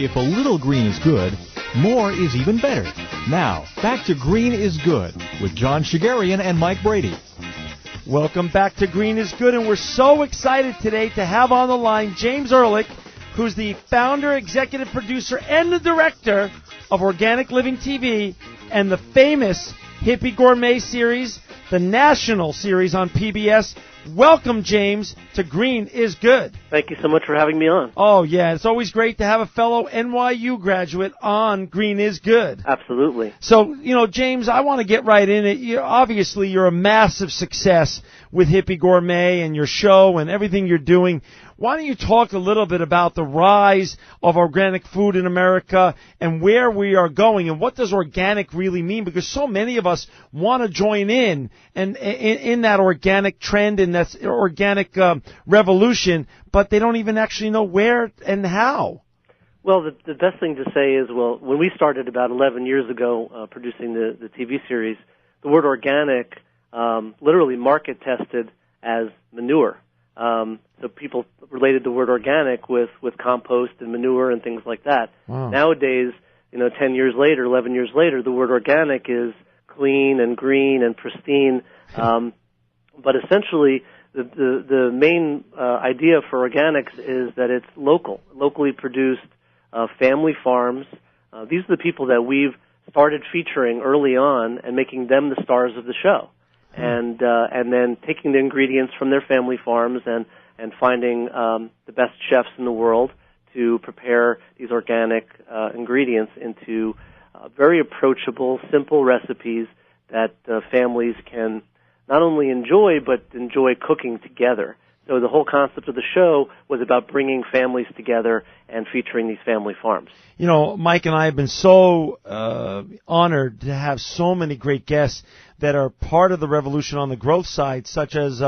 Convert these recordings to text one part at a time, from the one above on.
If a little green is good, more is even better. Now, back to Green is Good with John Shigarian and Mike Brady. Welcome back to Green is Good, and we're so excited today to have on the line James Ehrlich, who's the founder, executive producer, and the director of Organic Living TV and the famous Hippy Gourmet series, the national series on PBS. Welcome, James, to Green is Good. Thank you so much for having me on. Oh, yeah. It's always great to have a fellow NYU graduate on Green is Good. Absolutely. So, James, I want to get right in it. Obviously, you're a massive success with Hippy Gourmet and your show and everything you're doing. Why don't you talk a little bit about the rise of organic food in America and where we are going and what does organic really mean? Because so many of us want to join in and in that organic trend and that organic revolution, but they don't even actually know where and how. Well, the best thing to say is, when we started about 11 years ago producing the TV series, the word organic literally market tested as manure. So people related the word organic with compost and manure and things like that. Wow. Nowadays, 10 years later, 11 years later, the word organic is clean and green and pristine. But essentially, the main idea for organics is that it's locally produced, family farms. These are the people that we've started featuring early on and making them the stars of the show. And then taking the ingredients from their family farms and finding the best chefs in the world to prepare these organic ingredients into very approachable, simple recipes that families can not only enjoy, but enjoy cooking together. So the whole concept of the show was about bringing families together and featuring these family farms. Mike and I have been so honored to have so many great guests that are part of the revolution on the growth side, such as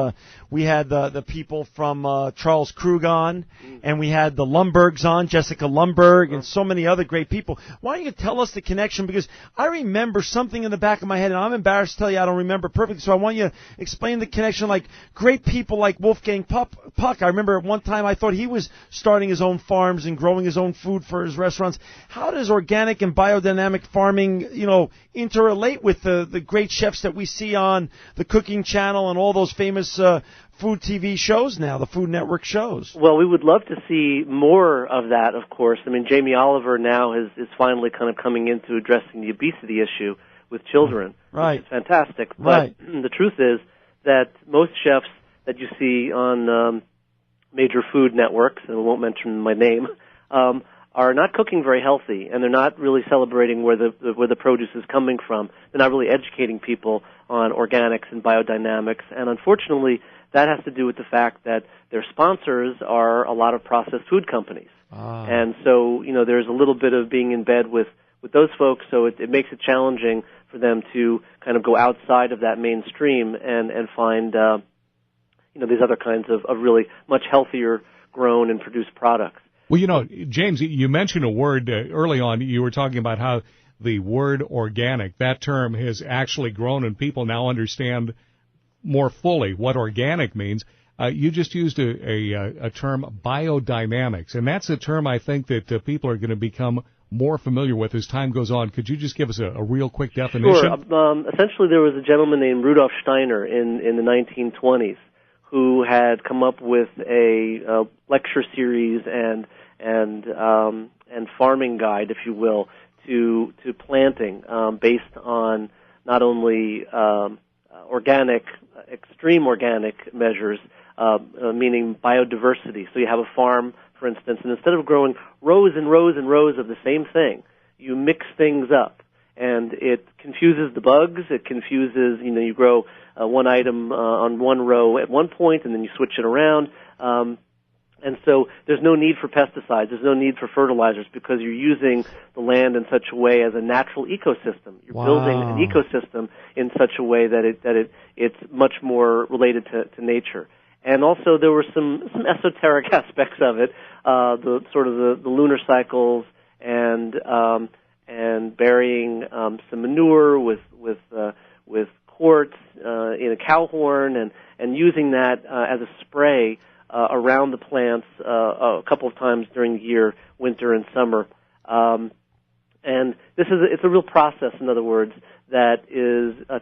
we had the people from Charles Krug on, and we had the Lumbergs on, Jessica Lumberg, and so many other great people. Why don't you tell us the connection? Because I remember something in the back of my head, and I'm embarrassed to tell you I don't remember perfectly, so I want you to explain the connection, like great people like Wolfgang Puck. I remember at one time I thought he was starting his own farms and growing his own food for his restaurants. How does organic and biodynamic farming, interrelate with the great chefs that we see on the Cooking Channel and all those famous food TV shows now, the Food Network shows? Well, we would love to see more of that, of course. I mean, Jamie Oliver now is finally kind of coming into addressing the obesity issue with children. Right. Which is fantastic. But right. The truth is that most chefs that you see on major food networks, and we won't mention my name, are not cooking very healthy, and they're not really celebrating where the produce is coming from. They're not really educating people on organics and biodynamics, and unfortunately, that has to do with the fact that their sponsors are a lot of processed food companies. And so, there's a little bit of being in bed with those folks, so it makes it challenging for them to kind of go outside of that mainstream and find, these other kinds of really much healthier grown and produced products. Well, James, you mentioned a word early on. You were talking about how the word organic, that term has actually grown and people now understand more fully what organic means. You just used a term, biodynamics, and that's a term I think that people are going to become more familiar with as time goes on. Could you just give us a real quick definition? Sure. Essentially, there was a gentleman named Rudolf Steiner in the 1920s who had come up with a lecture series and farming guide, if you will, to planting based on not only extreme organic measures, meaning biodiversity. So you have a farm, for instance, and instead of growing rows and rows and rows of the same thing, you mix things up. And it confuses the bugs. It confuses, you grow one item on one row at one point, and then you switch it around. And so there's no need for pesticides. There's no need for fertilizers because you're using the land in such a way as a natural ecosystem. You're building an ecosystem in such a way that it's much more related to nature. And also there were some esoteric aspects of it, the lunar cycles and burying some manure with quartz in a cow horn and using that as a spray around the plants a couple of times during the year, winter and summer. And it's a real process, in other words, that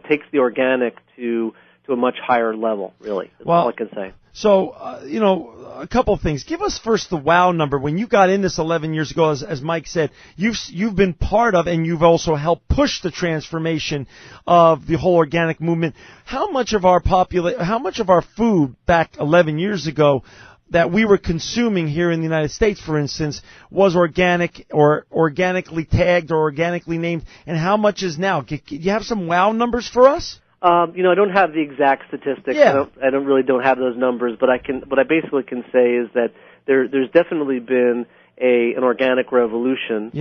takes the organic to a much higher level, really. That's all I can say. So, a couple of things. Give us first the wow number. When you got in this 11 years ago, as Mike said, you've been part of and you've also helped push the transformation of the whole organic movement. How much of our food back 11 years ago that we were consuming here in the United States, for instance, was organic or organically tagged or organically named, and how much is now? Do you have some wow numbers for us? I don't have the exact statistics. Yeah. I don't have those numbers, but what I basically can say is that there's definitely been an organic revolution,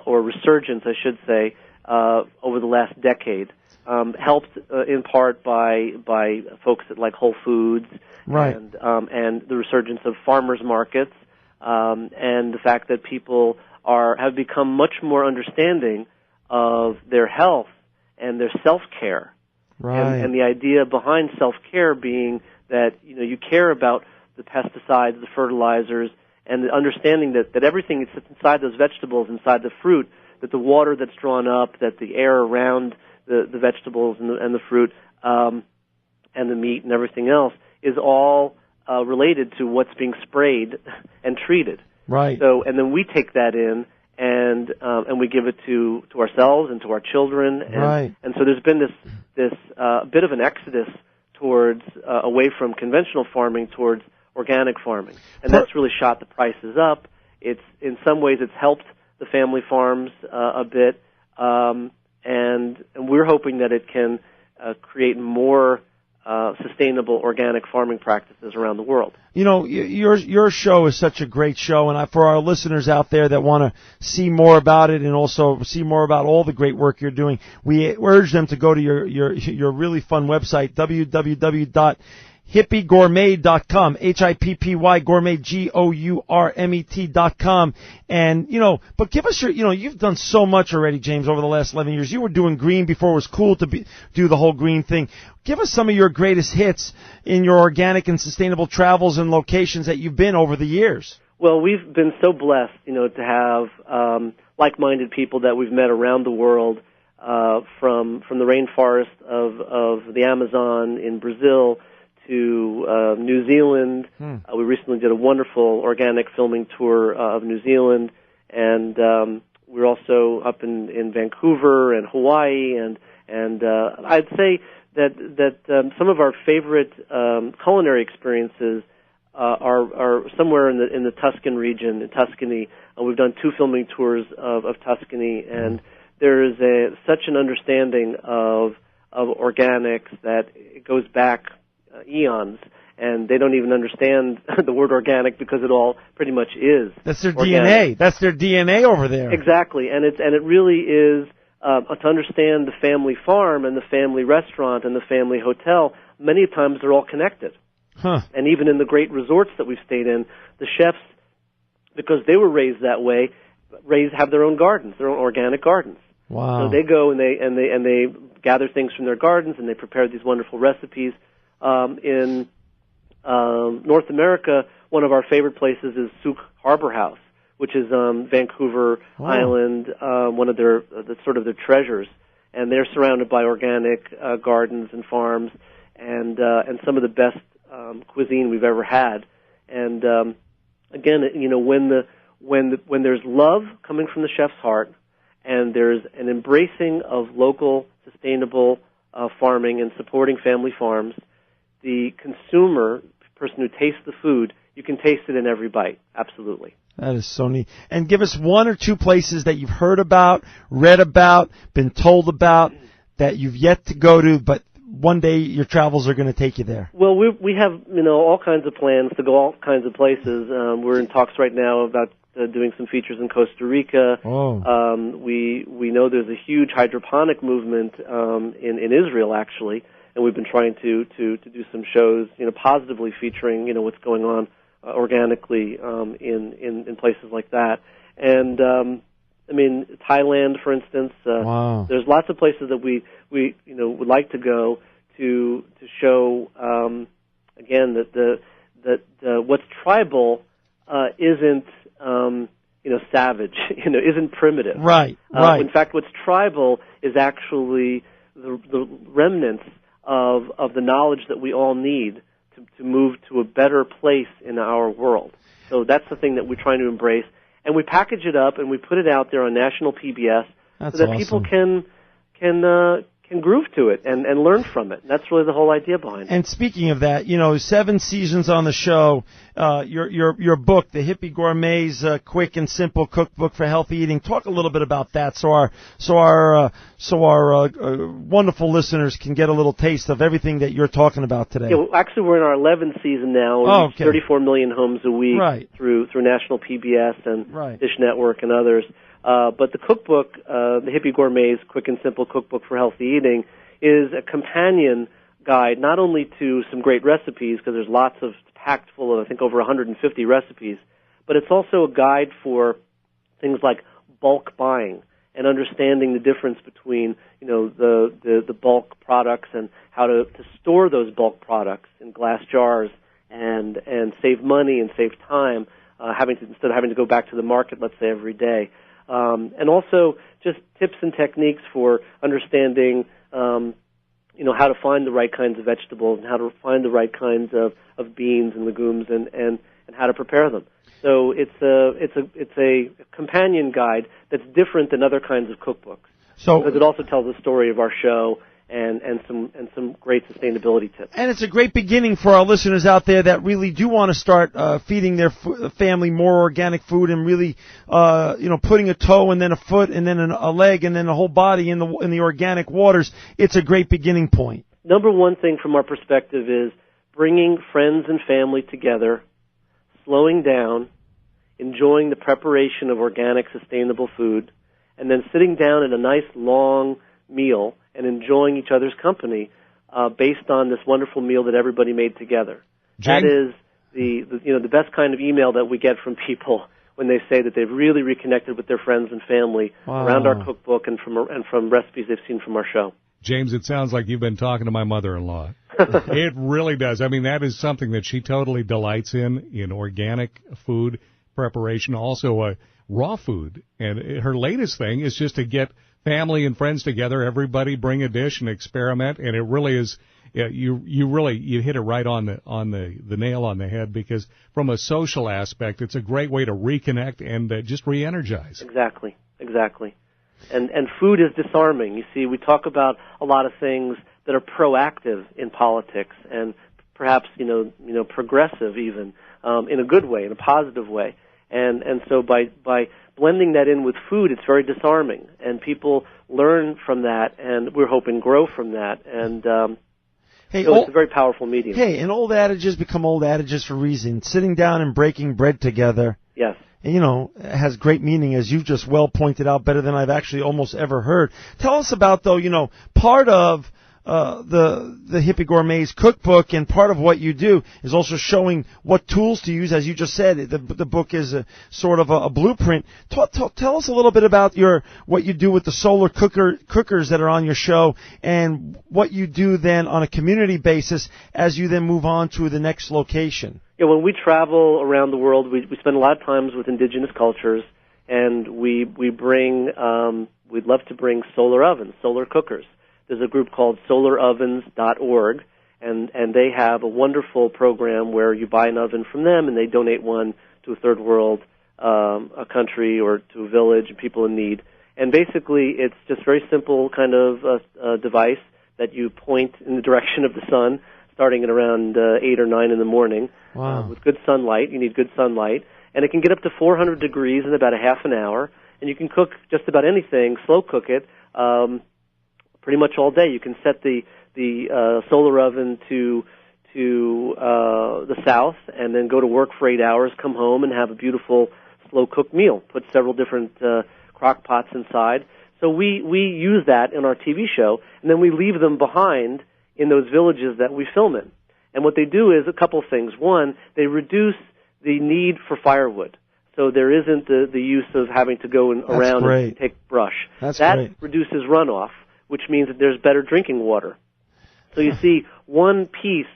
or resurgence, I should say, over the last decade, helped in part by folks like Whole Foods, right, and the resurgence of farmers markets, and the fact that people have become much more understanding of their health and their self-care. Right. And the idea behind self-care being that, you care about the pesticides, the fertilizers, and the understanding that everything that sits inside those vegetables, inside the fruit, that the water that's drawn up, that the air around the vegetables and the fruit, and the meat and everything else is all related to what's being sprayed and treated. Right. So, and then we take that in and we give it to ourselves and to our children, and so there's been this bit of an exodus towards away from conventional farming towards organic farming, and that's really shot the prices up. It's in some ways it's helped the family farms a bit, and we're hoping that it can create more sustainable organic farming practices around the world. Your show is such a great show, and for our listeners out there that want to see more about it and also see more about all the great work you're doing, we urge them to go to your really fun website, www.hippygourmet.com, Hippy Gourmet, GOURMET.com. And, but give us you've done so much already, James, over the last 11 years. You were doing green before it was cool to do the whole green thing. Give us some of your greatest hits in your organic and sustainable travels and locations that you've been over the years. Well, we've been so blessed, to have like-minded people that we've met around the world, from the rainforest of the Amazon in Brazil to New Zealand. We recently did a wonderful organic filming tour of New Zealand, and we're also up in Vancouver and Hawaii, and I'd say that some of our favorite culinary experiences are somewhere in the Tuscan region, in Tuscany. We've done 2 filming tours of Tuscany, and there is such an understanding of organics that it goes back eons, and they don't even understand the word organic because it all pretty much is. That's their organic. DNA. That's their DNA over there. Exactly, and it really is to understand the family farm and the family restaurant and the family hotel. Many times they're all connected. And even in the great resorts that we've stayed in, the chefs, because they were raised that way, have their own gardens, their own organic gardens. Wow. So they go and they gather things from their gardens and they prepare these wonderful recipes. In North America, one of our favorite places is Souk Harbor House, which is Vancouver Island, one of their treasures, and they're surrounded by organic gardens and farms, and some of the best cuisine we've ever had. And again, when there's love coming from the chef's heart, and there's an embracing of local sustainable farming and supporting family farms, the consumer, person who tastes the food, you can taste it in every bite. Absolutely. That is so neat. And give us 1 or 2 places that you've heard about, read about, been told about, that you've yet to go to, but one day your travels are going to take you there. Well, we have all kinds of plans to go all kinds of places. We're in talks right now about doing some features in Costa Rica. We know there's a huge hydroponic movement in Israel, actually, and we've been trying to do some shows, positively featuring, what's going on organically in places like that. And Thailand, for instance. There's lots of places that we would like to go to show again that what's tribal isn't savage, isn't primitive. Right, right. In fact, what's tribal is actually the remnants of the knowledge that we all need to move to a better place in our world. So that's the thing that we're trying to embrace. And we package it up and we put it out there on national PBS That's so that awesome. people can groove to it and learn from it. And that's really the whole idea behind it. And speaking of that, 7 seasons on the show, your book, the Hippy Gourmet's Quick and Simple Cookbook for Healthy Eating. Talk a little bit about that, so our wonderful listeners can get a little taste of everything that you're talking about today. Yeah, well, actually, we're in our 11th season now. We reach 34 million homes a week through national PBS and Dish Network and others. But the cookbook, the Hippy Gourmet's Quick and Simple Cookbook for Healthy Eating, is a companion guide not only to some great recipes, because there's lots of packed full of, I think, over 150 recipes, but it's also a guide for things like bulk buying and understanding the difference between, the bulk products and how to store those bulk products in glass jars and save money and save time, instead of having to go back to the market, let's say, every day. And also just tips and techniques for understanding, how to find the right kinds of vegetables and how to find the right kinds of beans and legumes and how to prepare them. So it's a companion guide that's different than other kinds of cookbooks. Because it also tells the story of our show and some great sustainability tips. And it's a great beginning for our listeners out there that really do want to start feeding their family more organic food and really putting a toe and then a foot and then a leg and then a whole body in the organic waters. It's a great beginning point. Number one thing from our perspective is bringing friends and family together, slowing down, enjoying the preparation of organic, sustainable food, and then sitting down at a nice long meal and enjoying each other's company based on this wonderful meal that everybody made together. James? That is the best kind of email that we get from people when they say that they've really reconnected with their friends and family around our cookbook and from recipes they've seen from our show. James, it sounds like you've been talking to my mother-in-law. It really does. I mean, that is something that she totally delights in organic food preparation, also raw food. And her latest thing is just to get family and friends together, everybody bring a dish and experiment, and it really is, you hit it right on the nail on the head, because from a social aspect, it's a great way to reconnect and just re-energize. Exactly. And food is disarming. You see, we talk about a lot of things that are proactive in politics and perhaps, progressive even, in a good way, in a positive way. And so by blending that in with food, it's very disarming, and people learn from that, and we're hoping grow from that, and so it's a very powerful medium. Hey, and old adages become old adages for a reason. Sitting down and breaking bread together, yes, has great meaning, as you've just well pointed out, better than I've actually almost ever heard. Tell us about, though, part of the Hippy Gourmet's cookbook, and part of what you do is also showing what tools to use. As you just said, the book is a sort of a blueprint. Tell us a little bit about what you do with the solar cookers that are on your show, and what you do then on a community basis as you then move on to the next location. Yeah, when we travel around the world, we spend a lot of times with indigenous cultures, and we bring we'd love to bring solar ovens, solar cookers. There's a group called solarovens.org, and they have a wonderful program where you buy an oven from them, and they donate one to a third world a country or to a village and people in need. And basically, it's just very simple kind of a device that you point in the direction of the sun, starting at around 8 or 9 in the morning. Wow. With good sunlight. You need good sunlight. And it can get up to 400 degrees in about a half an hour, and you can cook just about anything, slow cook it, pretty much all day. You can set the solar oven to the south, and then go to work for 8 hours, come home, and have a beautiful slow cooked meal. Put several different crock pots inside. So we use that in our TV show, and then we leave them behind in those villages that we film in. And what they do is a couple things. One, they reduce the need for firewood. So there isn't the use of having to go around and take brush. That reduces runoff, which means that there's better drinking water. So you see, one piece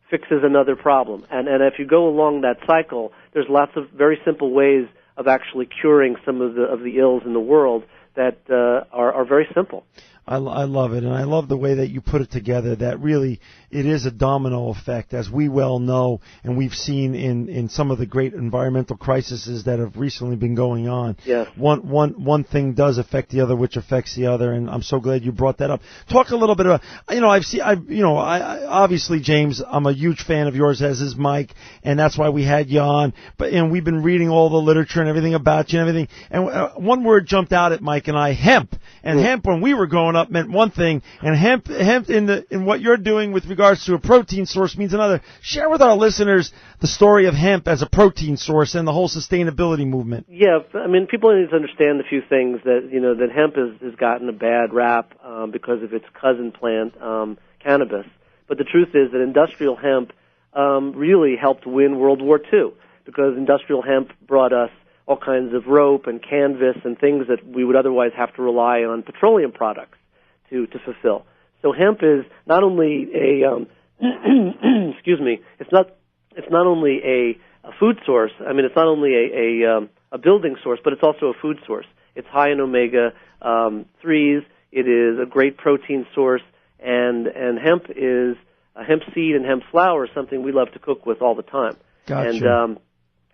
fixes another problem. And if you go along that cycle, there's lots of very simple ways of actually curing some of the ills in the world that are very simple. I love it, and I love the way that you put it together, that really it is a domino effect, as we well know, and we've seen in some of the great environmental crises that have recently been going on. Yes. One thing does affect the other, which affects the other, and I'm so glad you brought that up. Talk a little bit about, obviously, James, I'm a huge fan of yours, as is Mike, and that's why we had you on, and we've been reading all the literature and everything about you and everything, and one word jumped out at Mike and I, hemp. And hemp, when we were growing up, meant one thing, and hemp in what you're doing with regards to a protein source means another. Share with our listeners the story of hemp as a protein source and the whole sustainability movement. Yeah, I mean, people need to understand a few things, that hemp has gotten a bad rap because of its cousin plant, cannabis. But the truth is that industrial hemp really helped win World War II, because industrial hemp brought us all kinds of rope and canvas and things that we would otherwise have to rely on petroleum products to fulfill. So hemp is not only a excuse me, it's not only a food source. I mean, it's not only a building source, but it's also a food source. It's high in omega 3s. It is a great protein source, and hemp is hemp seed and hemp flour is something we love to cook with all the time. Gotcha. And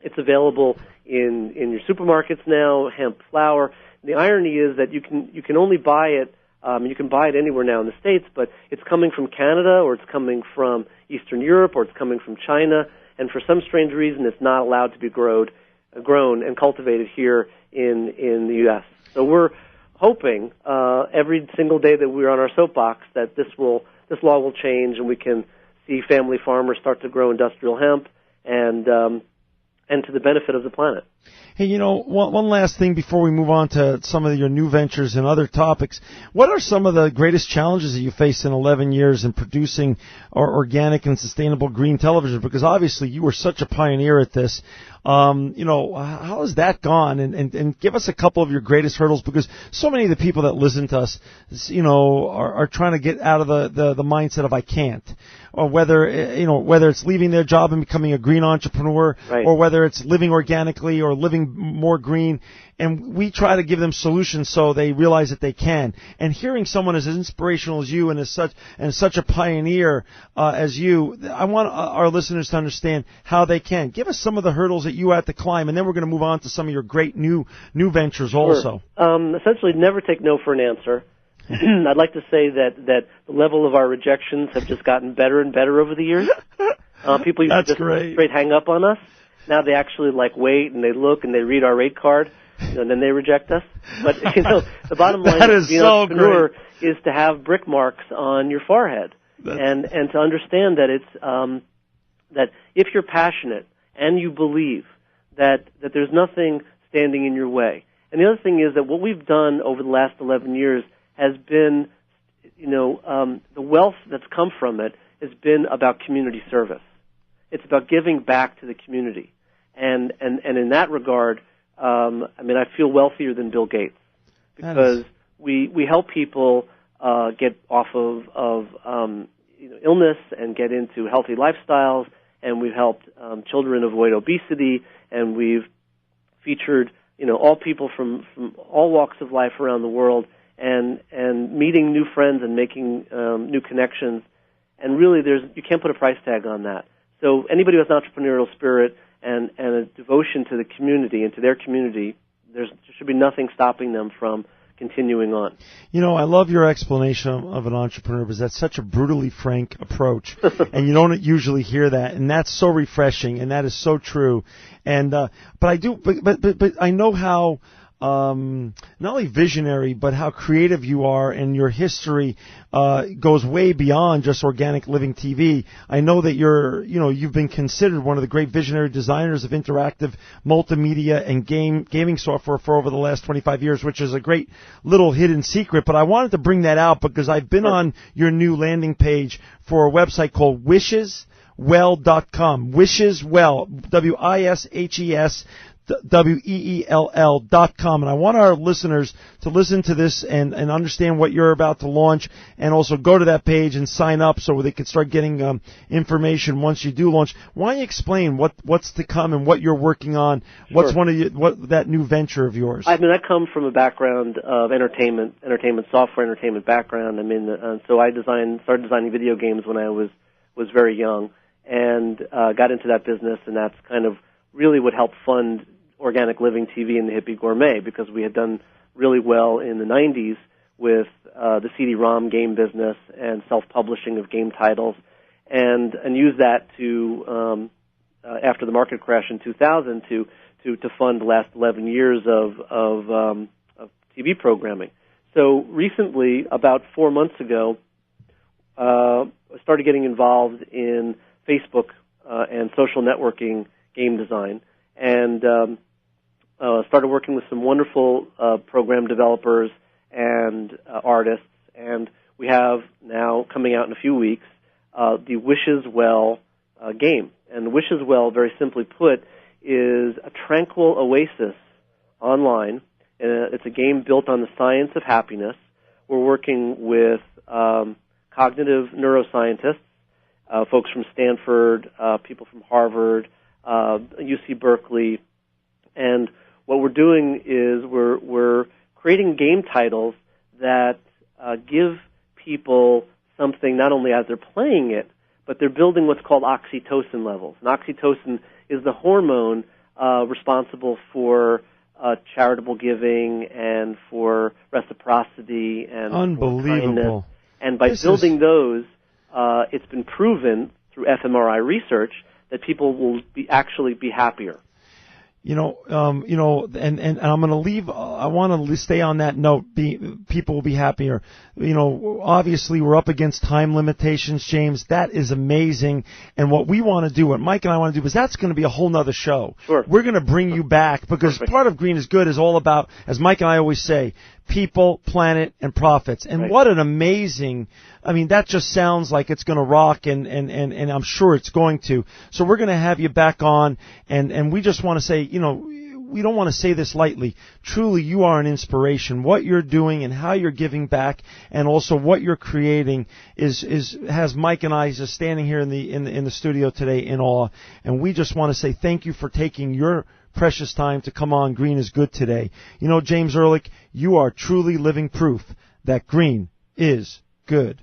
it's available in your supermarkets now, hemp flour. The irony is that you can only buy it, you can buy it anywhere now in the States, but it's coming from Canada, or it's coming from Eastern Europe, or it's coming from China, and for some strange reason it's not allowed to be grown and cultivated here in the U.S. So we're hoping every single day that we're on our soapbox that this law will change, and we can see family farmers start to grow industrial hemp, and to the benefit of the planet. Hey, one last thing before we move on to some of your new ventures and other topics. What are some of the greatest challenges that you faced in 11 years in producing organic and sustainable green television? Because obviously you were such a pioneer at this. How has that gone? And give us a couple of your greatest hurdles, because so many of the people that listen to us, are trying to get out of the mindset of I can't, or whether it's leaving their job and becoming a green entrepreneur, right, or whether it's living organically or living more green. And we try to give them solutions so they realize that they can. And hearing someone as inspirational as you and such a pioneer as you, I want our listeners to understand how they can. Give us some of the hurdles that you had to climb, and then we're going to move on to some of your great new ventures also. Sure. Essentially, never take no for an answer. I'd like to say that the level of our rejections have just gotten better and better over the years. People used to just straight hang up on us. Now they actually wait and they look and they read our rate card, and then they reject us. But the bottom line of being an entrepreneur is to have brick marks on your forehead, and to understand that it's that if you're passionate and you believe that there's nothing standing in your way. And the other thing is that what we've done over the last 11 years has been, the wealth that's come from it has been about community service. It's about giving back to the community. And in that regard, I feel wealthier than Bill Gates, because we help people get off of illness and get into healthy lifestyles, and we've helped children avoid obesity, and we've featured all people from all walks of life around the world, and meeting new friends and making new connections. And really, you can't put a price tag on that. So anybody with an entrepreneurial spirit and a devotion to the community and to their community, there should be nothing stopping them from continuing on. I love your explanation of an entrepreneur, because that's such a brutally frank approach, and you don't usually hear that, and that's so refreshing, and that is so true. And but I know how not only visionary, but how creative you are, and your history goes way beyond just organic living TV. I know that you've been considered one of the great visionary designers of interactive multimedia and gaming software for over the last 25 years, which is a great little hidden secret. But I wanted to bring that out because I've been on your new landing page for a website called wisheswell.com. Wisheswell, WISHES WEELL.com. And I want our listeners to listen to this and understand what you're about to launch, and also go to that page and sign up so they can start getting information once you do launch. Why don't you explain what's to come and what you're working on? What's what that new venture of yours? I mean, I come from a background of entertainment software, entertainment background. I mean, so I started designing video games when I was very young, and got into that business, and that's kind of really what helped fund Organic Living TV and the Hippy Gourmet, because we had done really well in the 90s with the CD-ROM game business and self-publishing of game titles, and used that to after the market crash in 2000 to fund the last 11 years of TV programming. So recently, about 4 months ago, I started getting involved in Facebook and social networking game design, and started working with some wonderful program developers and artists. And we have now, coming out in a few weeks, the Wishes Well game. And Wishes Well, very simply put, is a tranquil oasis online. It's a game built on the science of happiness. We're working with cognitive neuroscientists, folks from Stanford, people from Harvard, UC Berkeley, and what we're doing is we're creating game titles that give people something not only as they're playing it, but they're building what's called oxytocin levels. And oxytocin is the hormone responsible for charitable giving and for reciprocity and unbelievable. For kindness. And by building those, it's been proven through fMRI research that people will actually be happier. And I'm going to leave. I want to stay on that note. People will be happier. Obviously we're up against time limitations, James. That is amazing. And what we want to do, what Mike and I want to do, is that's going to be a whole nother show. Sure. We're going to bring you back because part of Green is Good is all about, as Mike and I always say, people, planet, and profits. And what an amazing, that just sounds like it's going to rock, and I'm sure it's going to. So we're going to have you back on, and we just want to say, we don't want to say this lightly. Truly, you are an inspiration. What you're doing and how you're giving back, and also what you're creating has Mike and I just standing here in the studio today in awe. And we just want to say thank you for taking your precious time to come on Green is Good today. James Ehrlich, you are truly living proof that green is good.